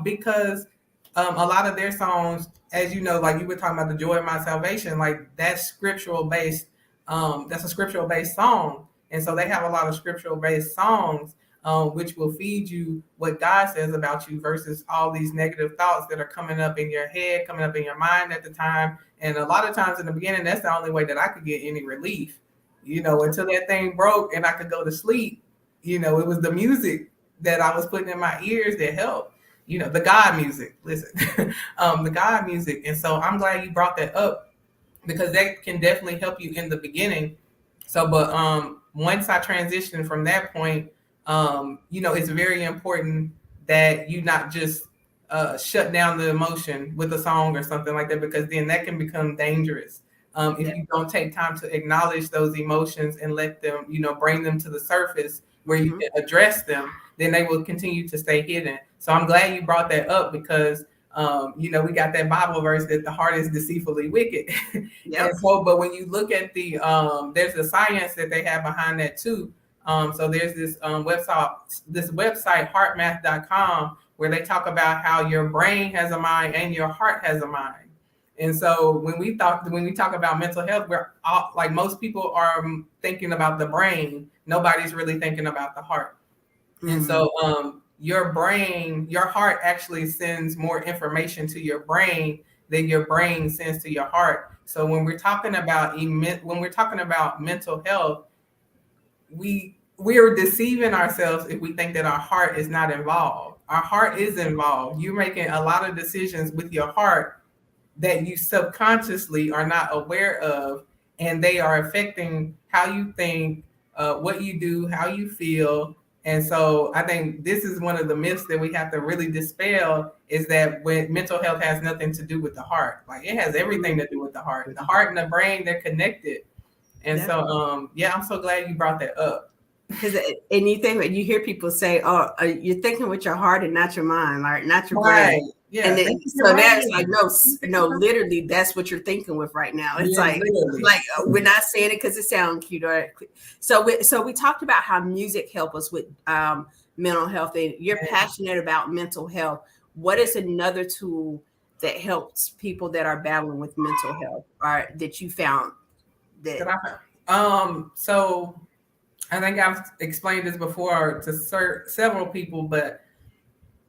because a lot of their songs, as you know, like you were talking about the joy of my salvation, like that's scriptural based. That's a scriptural based song. And so they have a lot of scriptural based songs, which will feed you what God says about you versus all these negative thoughts that are coming up in your head, coming up in your mind at the time. And a lot of times in the beginning, that's the only way that I could get any relief, until that thing broke and I could go to sleep. It was the music that I was putting in my ears that helped, the God music, listen, the God music. And so I'm glad you brought that up because that can definitely help you in the beginning. So, but once I transitioned from that point, it's very important that you not just shut down the emotion with a song or something like that, because then that can become dangerous. If you don't take time to acknowledge those emotions and let them, bring them to the surface where you can address them, then they will continue to stay hidden. So I'm glad you brought that up because, we got that Bible verse that the heart is deceitfully wicked. Yep. And so, but when you look at there's the science that they have behind that too. So there's this website, heartmath.com, where they talk about how your brain has a mind and your heart has a mind. And so when we talk about mental health, we're all, like most people are thinking about the brain. Nobody's really thinking about the heart. Mm-hmm. And so your heart actually sends more information to your brain than your brain sends to your heart. So when we're talking about mental health, we are deceiving ourselves if we think that our heart is not involved. Our heart is involved. You're making a lot of decisions with your heart that you subconsciously are not aware of, and they are affecting how you think, what you do, how you feel. And so I think this is one of the myths that we have to really dispel, is that when mental health has nothing to do with the heart. Like it has everything to do with the heart. The heart and the brain, they're connected. And so, I'm so glad you brought that up. And you hear people say, "Oh, you're thinking with your heart and not your mind, right? Not your brain." Yeah. And then, Thank you for so that's writing. like, no, literally, that's what you're thinking with right now. It's Yeah, like, literally. we're not saying it because it sounds cute. Right? So we talked about how music helps us with mental health, and you're passionate about mental health. What is another tool that helps people that are battling with mental health, or that you found that? So I think I've explained this before to several people, but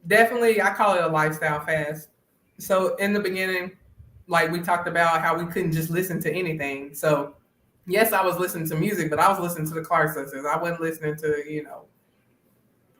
definitely I call it a lifestyle fast. So in the beginning, like we talked about how we couldn't just listen to anything. So yes, I was listening to music, but I was listening to the Clark sisters. I wasn't listening to,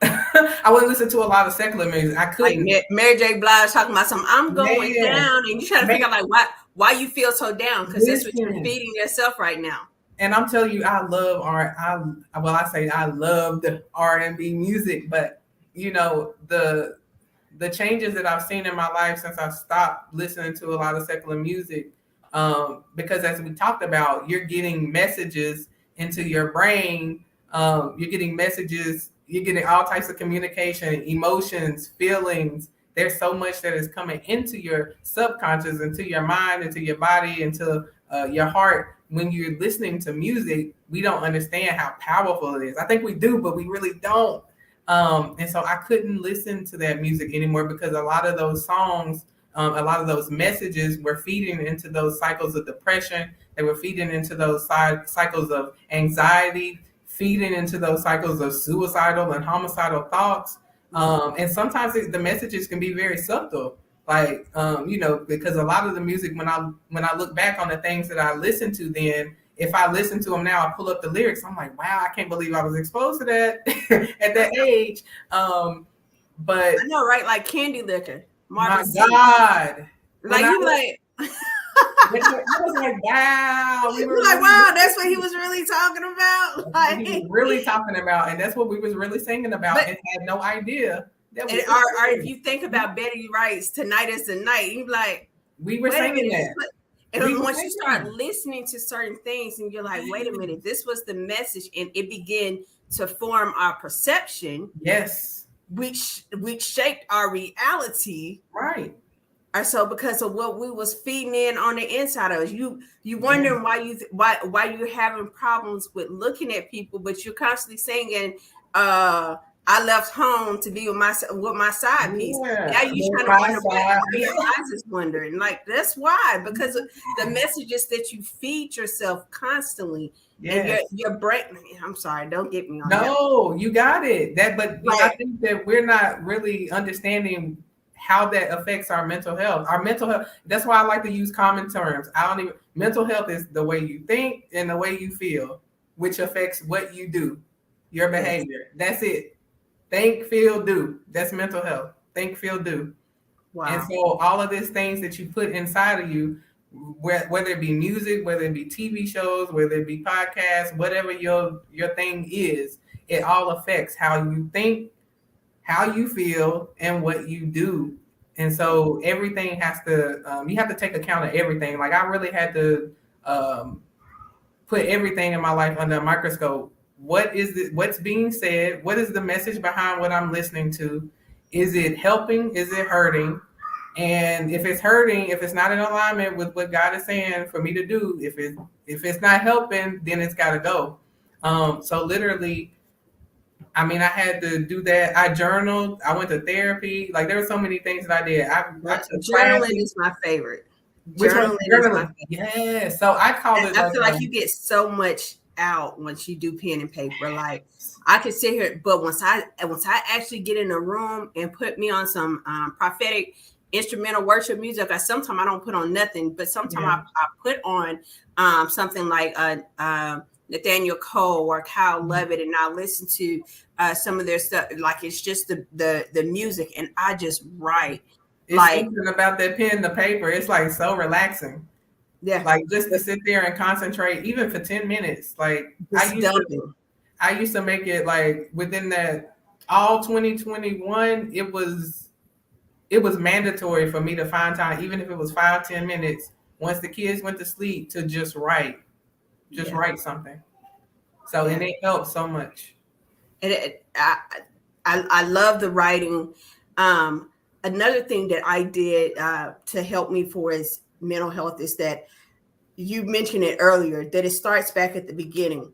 I wouldn't listen to a lot of secular music. I couldn't. Like Mary J. Blige talking about something, I'm going Man, down, and you trying to figure out like why you feel so down, because that's what you're listen. feeding yourself right now. And I'm telling you, I love I say I love the R&B music, but the changes that I've seen in my life since I stopped listening to a lot of secular music, because as we talked about, you're getting messages into your brain, you're getting messages, you're getting all types of communication, emotions, feelings. There's so much that is coming into your subconscious, into your mind, into your body, into your heart. When you're listening to music, we don't understand how powerful it is. I think we do, but we really don't. And so I couldn't listen to that music anymore because a lot of those songs, a lot of those messages were feeding into those cycles of depression. They were feeding into those cycles of anxiety, feeding into those cycles of suicidal and homicidal thoughts. And sometimes the messages can be very subtle. Like, because a lot of the music, when I look back on the things that I listened to then, if I listen to them now, I pull up the lyrics. I'm like, wow, I can't believe I was exposed to that at that age. But I know, right? Like Candy Liquor, my Marvin God, like you like. I was like, wow, we were like, really, wow, that's what he was really talking about. Like, he was really talking about, and that's what we was really singing about, but, and had no idea that we. Or if you think about Betty Wright's "Tonight Is the Night," you like, we were singing that. And once you start listening to certain things, and you're like, wait a minute, this was the message, and it began to form our perception. Yes, which shaped our reality. Right. Or so because of what we was feeding in on the inside of us. You wondering why you're having problems with looking at people, but you're constantly singing, I left home to be with my side piece. Now you trying to wonder why your eyes is wondering. Like, that's why, because of the messages that you feed yourself constantly. Yes. And your brain. I'm sorry, don't get me on that. No, you got it. But I think that we're not really understanding how that affects our mental health. Our mental health. That's why I like to use common terms. Mental health is the way you think and the way you feel, which affects what you do, your behavior. That's it. Think, feel, do. That's mental health. Think, feel, do. Wow. And so all of these things that you put inside of you, whether it be music, whether it be TV shows, whether it be podcasts, whatever your thing is, it all affects how you think, how you feel, and what you do. And so everything has to, you have to take account of everything. Like I really had to put everything in my life under a microscope. What is it? What's being said? What is the message behind what I'm listening to? Is it helping? Is it hurting? And if it's hurting, if it's not in alignment with what God is saying for me to do, if it's not helping, then it's got to go. So literally, I had to do that. I journaled. I went to therapy. Like there were so many things that I did. Journaling is my favorite. Journaling is my favorite. Yeah. So I call it. I feel like you get so much out once you do pen and paper. Like I could sit here, but once I actually get in a room and put me on some prophetic instrumental worship music, sometimes I don't put on nothing, but sometimes I put on something like Nathaniel Cole or Kyle Lovett, and I listen to some of their stuff. Like it's just the music, and I just write. It's like something about that pen, the paper. It's like so relaxing. Yeah, like just to sit there and concentrate, even for 10 minutes. Like I used to make it like within that all 2021. It was mandatory for me to find time, even if it was 5-10 minutes, once the kids went to sleep, to just write, write something. So and it helps so much. And I love the writing. another thing that I did to help me for his mental health is that you mentioned it earlier, that it starts back at the beginning.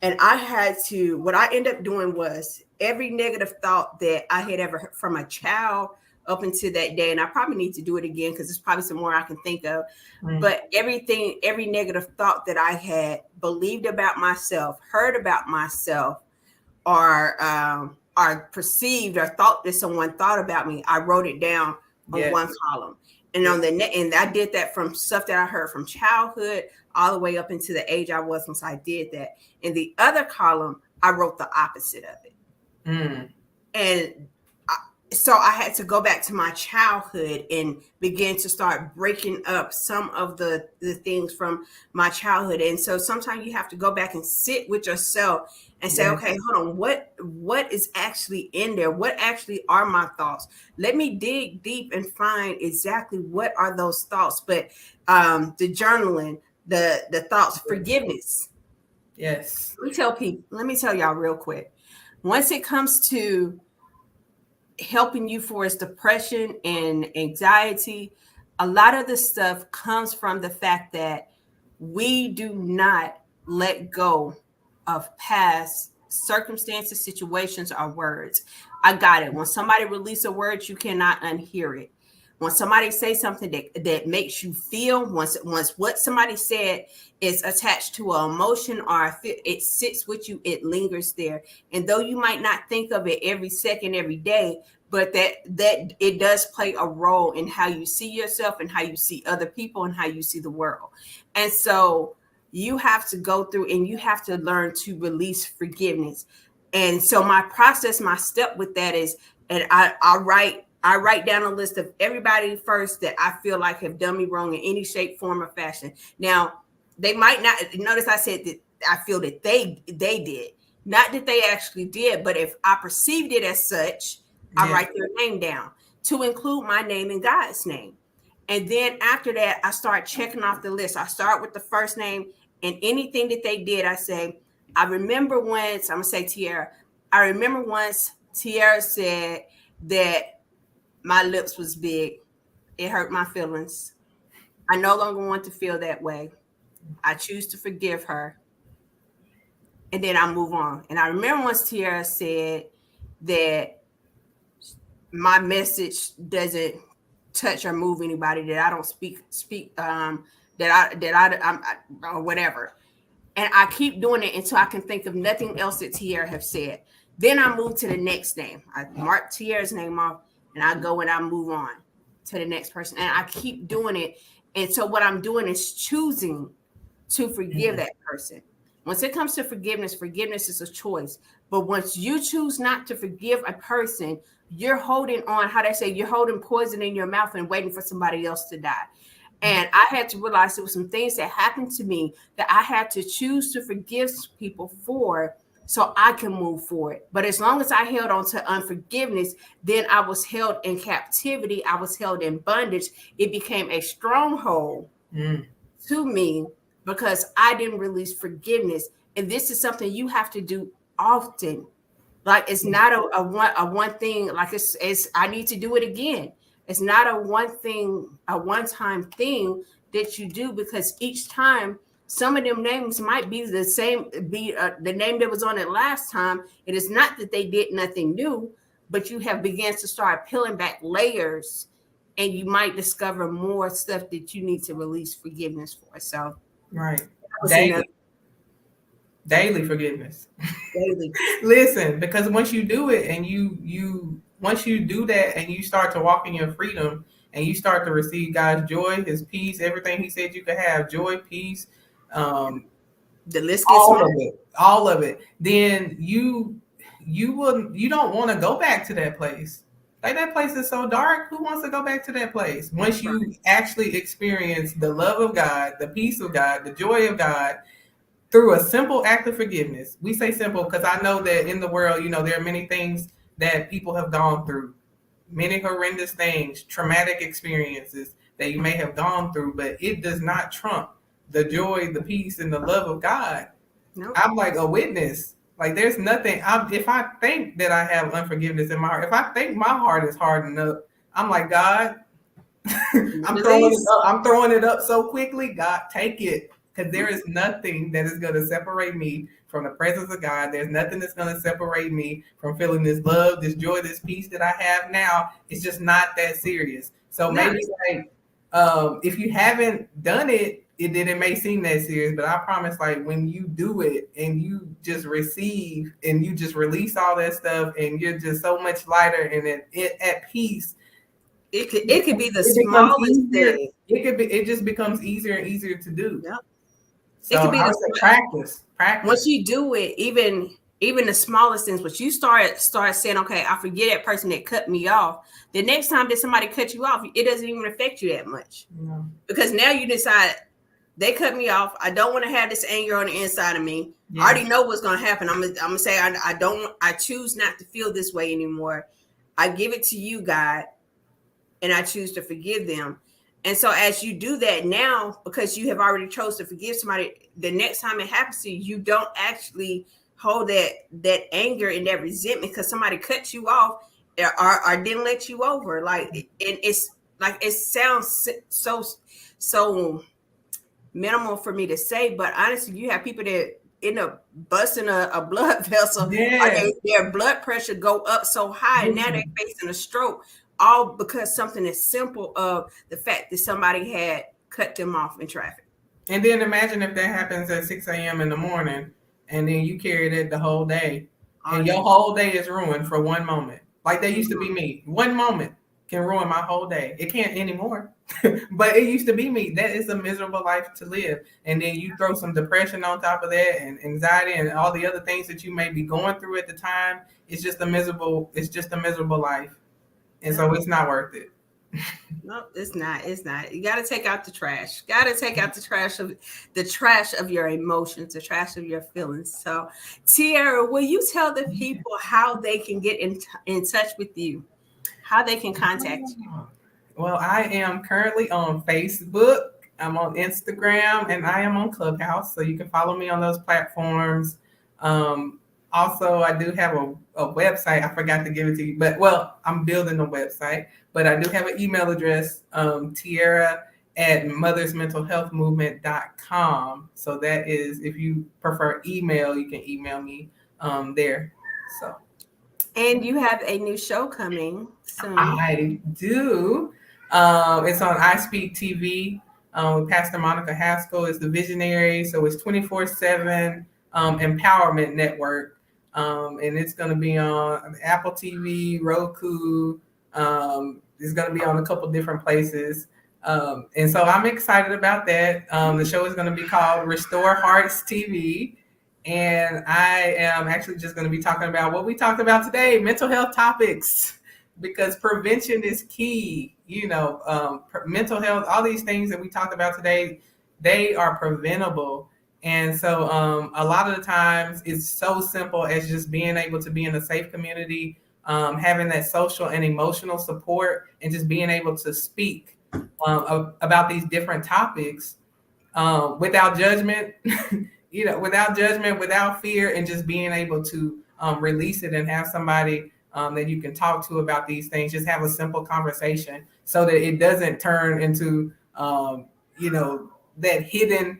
And I had to, what I ended up doing was every negative thought that I had ever heard from a child up until that day, and I probably need to do it again because there's probably some more I can think of. But every negative thought that I had believed about myself, heard about myself, or perceived or thought that someone thought about me, I wrote it down on one column. And on the and I did that from stuff that I heard from childhood all the way up into the age I was once I did that. In the other column, I wrote the opposite of it. And so I had to go back to my childhood and begin to start breaking up some of the things from my childhood. And so sometimes you have to go back and sit with yourself and say, okay, hold on, what is actually in there? What actually are my thoughts? Let me dig deep and find exactly what are those thoughts. But the journaling, the thoughts, forgiveness. Yes. Let me tell y'all real quick. Once it comes to helping you for its depression and anxiety, a lot of the stuff comes from the fact that we do not let go of past circumstances, situations, or words. I got it. When somebody release a word, you cannot unhear it. When somebody says something that makes you feel, once what somebody said is attached to an emotion or it sits with you, it lingers there. And though you might not think of it every second, every day, but that it does play a role in how you see yourself and how you see other people and how you see the world. And so you have to go through and you have to learn to release forgiveness. And so my process, my step with that is, and I write down a list of everybody first that I feel like have done me wrong in any shape, form, or fashion. Now, they might not notice I said that I feel that they did, not that they actually did, but if I perceived it as such, I write their name down to include my name and God's name. And then after that, I start checking off the list. I start with the first name, and anything that they did, I say, I remember once, I'm gonna say Tiara. I remember once Tiara said that my lips was big. It hurt my feelings. I no longer want to feel that way. I choose to forgive her. And then I move on. And I remember once Tiara said that my message doesn't touch or move anybody, that I don't speak or whatever. And I keep doing it until I can think of nothing else that Tiara have said. Then I move to the next name. I mark Tiara's name off and I go and I move on to the next person. And I keep doing it. And so what I'm doing is choosing to forgive that person. Once it comes to forgiveness, forgiveness is a choice. But once you choose not to forgive a person, you're holding on, how they say, you're holding poison in your mouth and waiting for somebody else to die. And I had to realize there were some things that happened to me that I had to choose to forgive people for so I can move forward. But as long as I held on to unforgiveness, then I was held in captivity. I was held in bondage. It became a stronghold to me because I didn't release forgiveness. And this is something you have to do often. Like it's not a one thing, like it's I need to do it again. It's not a one-time thing that you do, because each time some of them names might be the same, the name that was on it last time. It is not that they did nothing new, but you have began to start peeling back layers, and you might discover more stuff that you need to release forgiveness for. So, right, daily forgiveness. Daily. Listen, because once you do it, and once you do that, and you start to walk in your freedom, and you start to receive God's joy, His peace, everything He said you could have, joy, peace, the list gets all of it. Then you don't want to go back to that place. Like, that place is so dark. Who wants to go back to that place? Once you actually experience the love of God, the peace of God, the joy of God, through a simple act of forgiveness. We say simple because I know that in the world, there are many things that people have gone through, many horrendous things, traumatic experiences that you may have gone through, but it does not trump the joy, the peace, and the love of God. Nope. I'm like a witness. Like, there's nothing. If I think that I have unforgiveness in my heart, if I think my heart is hardened up, I'm like, God, I'm throwing it up so quickly. God, take it. Because there is nothing that is going to separate me from the presence of God. There's nothing that's going to separate me from feeling this love, this joy, this peace that I have now. It's just not that serious. So maybe like if you haven't done it, it may seem that serious, but I promise, like when you do it and you just receive and you just release all that stuff and you're just so much lighter and at peace. It could be the smallest thing. It just becomes easier and easier to do. Yep. So it could be practice. Once you do it, even the smallest things, but you start saying, okay, I forget that person that cut me off. The next time that somebody cuts you off, it doesn't even affect you that much. Yeah. Because now you decide they cut me off. I don't want to have this anger on the inside of me. Yeah. I already know what's going to happen. I'm gonna say I choose not to feel this way anymore. I give it to you, God, and I choose to forgive them. And so as you do that now, because you have already chose to forgive somebody, the next time it happens to you, you don't actually hold that anger and that resentment because somebody cut you off or didn't let you over. Like, and it's like, it sounds so minimal for me to say, but honestly, you have people that end up busting a blood vessel, Yeah. or their blood pressure go up so high, and now they're facing a stroke, all because something as simple of the fact that somebody had cut them off in traffic. And then imagine if that happens at 6 a.m. in the morning, and then you carried it the whole day, and your whole day is ruined for one moment. Like that used to be me. One moment can ruin my whole day. It can't anymore. But it used to be me. That is a miserable life to live. And then you throw some depression on top of that and anxiety and all the other things that you may be going through at the time. It's just a miserable life. And so it's not worth it. No, it's not. It's not. You got to take out the trash. Got to take out the trash of your emotions, the trash of your feelings. So, Tiara, will you tell the people how they can get in touch with you, how they can contact you? Well, I am currently on Facebook. I'm on Instagram, and I am on Clubhouse. So you can follow me on those platforms. Also, I do have a website. I forgot to give it to you, but I'm building a website. But I do have an email address, tiara@mothersmentalhealthmovement.com. So that is, if you prefer email, you can email me there. So. And you have a new show coming soon. I do. It's on I Speak TV with Pastor Monica Haskell is the visionary. So it's 24/7 empowerment network. And it's going to be on Apple TV, Roku. It's going to be on a couple different places. And so I'm excited about that. The show is going to be called Restore Hearts TV. And I am actually just going to be talking about what we talked about today, mental health topics, because prevention is key. Mental health, all these things that we talked about today, they are preventable. And so a lot of the times it's so simple as just being able to be in a safe community, having that social and emotional support, and just being able to speak about these different topics without judgment, without fear, and just being able to release it and have somebody that you can talk to about these things. Just have a simple conversation so that it doesn't turn into, that hidden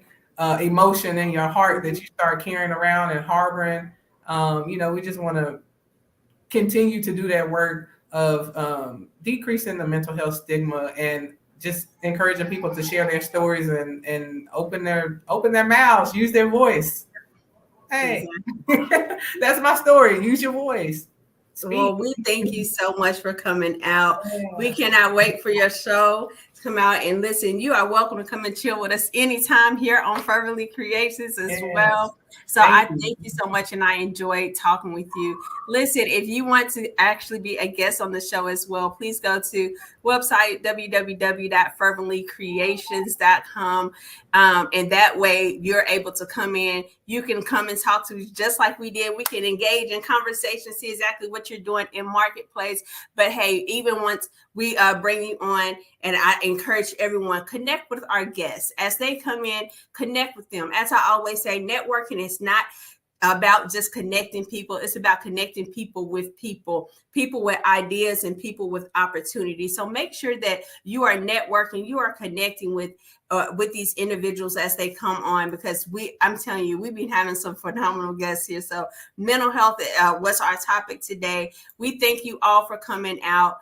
emotion in your heart that you start carrying around and harboring. We just want to continue to do that work of decreasing the mental health stigma and just encouraging people to share their stories and open their mouths, use their voice. Hey, that's my story. Use your voice. Speak. Well, we thank you so much for coming out. We cannot wait for your show to come out and listen. You are welcome to come and chill with us anytime here on Fervently Creations as well. So thank you so much, and I enjoyed talking with you. Listen, if you want to actually be a guest on the show as well, please go to website www.ferventlycreations.com, and that way you're able to come in. You can come and talk to us just like we did. We can engage in conversation, see exactly what you're doing in marketplace. But hey, even once we bring you on, and I encourage everyone, connect with our guests as they come in, connect with them. As I always say, networking is not about just connecting people. It's about connecting people with ideas, and people with opportunity. So make sure that you are networking, you are connecting with these individuals as they come on, because I'm telling you, we've been having some phenomenal guests here. So mental health was our topic today. We thank you all for coming out.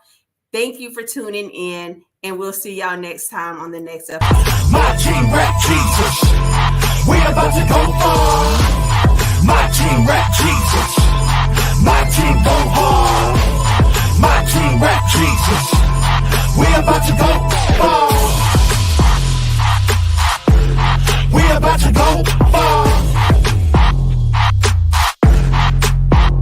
Thank you for tuning in, and we'll see y'all next time on the next episode. My team rap Jesus. We about to go far. My team rap Jesus. My team go hard. My team rap Jesus. We about to go far.